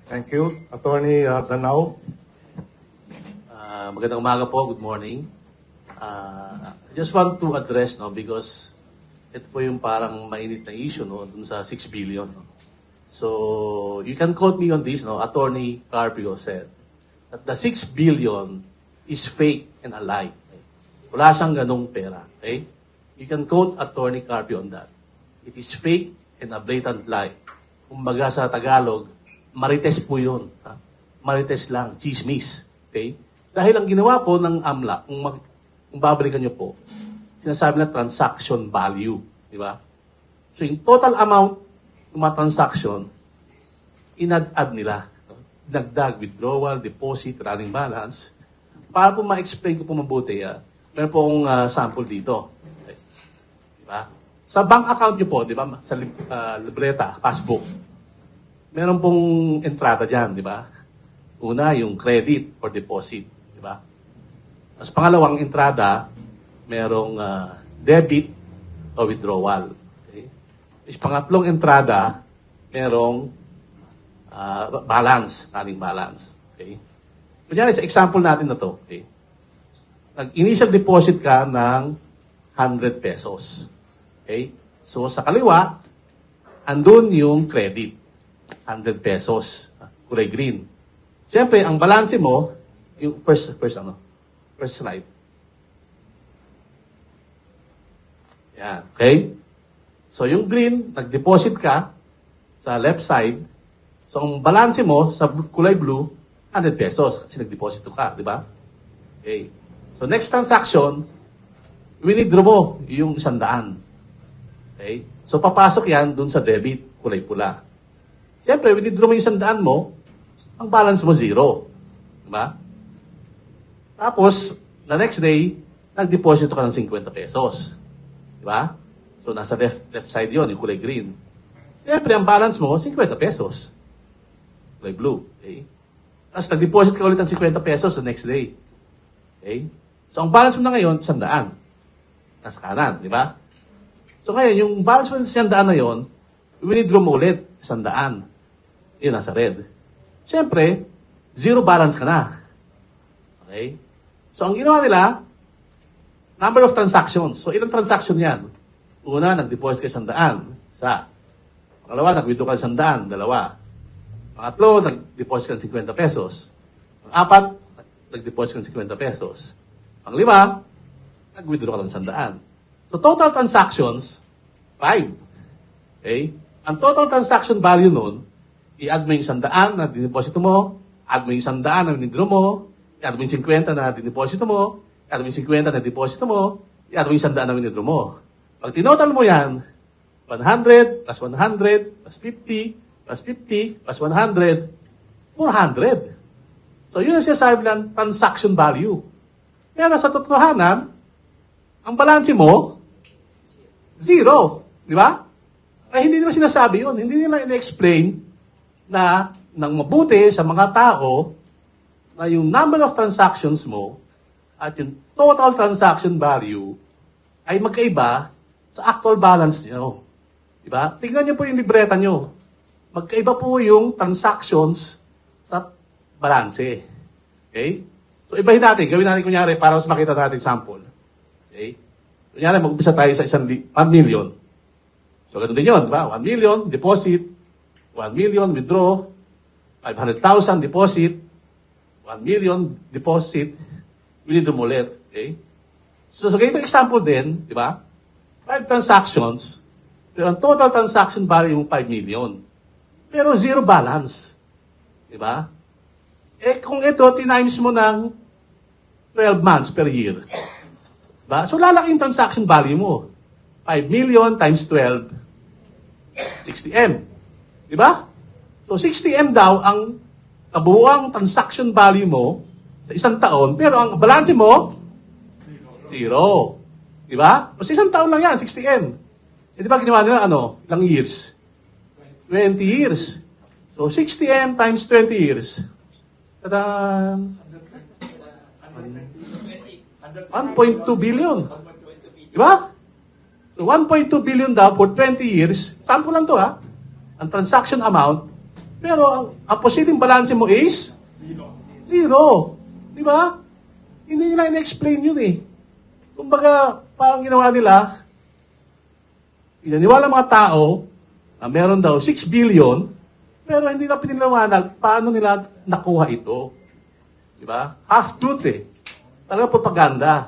Thank you. Attorney Danao. Magandang umaga po. Good morning. I just want to address, because ito po yung parang mainit na issue, dun sa 6 billion. So, you can quote me on this, Attorney Carpio said that the 6 billion is fake and a lie. Wala siyang ganong pera. Okay? You can quote Attorney Carpio on that. It is fake and a blatant lie. Kumbaga sa Tagalog, marites po yun. Marites lang, chismis. Okay? Dahil ang ginawa po ng AMLA, kung babalikan nyo po, sinasabi na transaction value. Di ba? So yung total amount ng mga transaction, inad-add nila. Dagdag, withdrawal, deposit, running balance. Para po ma-explain ko po mabuti, meron po akong sample dito. Okay. Di ba? Sa bank account nyo po, di ba? Sa libreta, passbook, meron pong entrada dyan, di ba? Una, yung credit or deposit, di ba? As pangalawang entrada, merong debit o withdrawal. Okay? As pangatlong entrada, merong balance, running balance. Okay? Kunyari, sa example natin na to, okay? Nag-initial deposit ka ng 100 pesos. Okay? So, sa kaliwa, andun yung credit. 100 pesos. Kulay green. Siyempre, ang balanse mo, yung first slide. Yan. Okay? So, yung green, nag-deposit ka sa left side. So, ang balanse mo sa kulay blue, 100 pesos. Kasi nag-deposit ka, di ba? Okay. So, next transaction, winidraw mo yung 100. Okay? So, papasok yan dun sa debit, kulay pula. Siyempre, winidraw mo yung 100 mo, ang balance mo 0. Diba? Tapos, the next day, nag-deposit ka ng 50 pesos. Diba? So, nasa left side yon yung kulay green. Siyempre, ang balance mo, 50 pesos. Kulay blue. Okay? Tapos, nag-deposit ka ulit ng 50 pesos the next day. Okay? So, ang balance mo na ngayon, 100. Nasa kanan, di ba? So, ngayon, yung balance mo ng 100 na yon, winidraw mo ulit, 100. Yun, nasa red. Siyempre, 0 balance ka na. Okay? So, ang ginawa nila, number of transactions. So, ilang transaction yan? Una, nag-deposit ka 100. Isa. Pangalawa, nag-withdraw ka 100. Dalawa. Pangatlo, nag-deposit ka 50 pesos. Pang-apat, nag-deposit ka 50 pesos. Pang-lima, nag-withdraw ka ng 100. So, total transactions, 5. Okay? Ang total transaction value nun, i-add mo yung 100 na dineposito mo, add mo yung 100 na withdraw mo, i-add mo yung 50 na dineposito mo, i-add mo yung 50 na deposito mo, i-add mo yung 100 na withdraw mo. Pag tinotal mo yan, 100 plus 100 plus 50 plus 50 plus 100, 400. So, yun ang sinasabi ng transaction value. Pero sa totohanan, ang balanse mo, 0. Di ba? Ay, hindi nila sinasabi yun. Hindi nila in-explain na nang mabuti sa mga tao na yung number of transactions mo at yung total transaction value ay magkaiba sa actual balance nyo. Diba? Tingnan nyo po yung libreta nyo. Magkaiba po yung transactions sa balanse. Okay? So, ibahin natin. Gawin natin kunyari para mas makita natin example. Okay? Kunyari, mag-umpisa tayo sa 1 million. So, ganun din yun. Diba? 1 million, deposit. 1 million, withdraw. 500,000, deposit. 1 million, deposit. Withdraw mo ulit. Okay? So, sa ganitong example din, di ba? 5 transactions. Pero ang total transaction value mo 5 million. Pero 0 balance. Di ba? Eh, kung ito, tinimes mo ng 12 months per year. Diba? So, lalaki yung transaction value mo. 5 million times 12, 60M. Diba? So, 60M daw ang kabuuang transaction value mo sa isang taon, pero ang balance mo, 0. Diba? So, isang taon lang yan, 60M. Eh, di ba ginawa nila, ilang years? 20 years. So, 60M times 20 years. Tada! 1.2 billion. Di ba? So 1.2 billion daw for 20 years. Sample lang to, ha? Ang transaction amount, Pero ang posibleng balanse mo is? Zero. Di ba? Hindi nila in-explain yun eh. Kumbaga, parang ginawa nila, inaniwala mga tao na meron daw 6 billion, pero hindi na piniliwanag paano nila nakuha ito. Di ba? Half-truth eh. Talaga propaganda.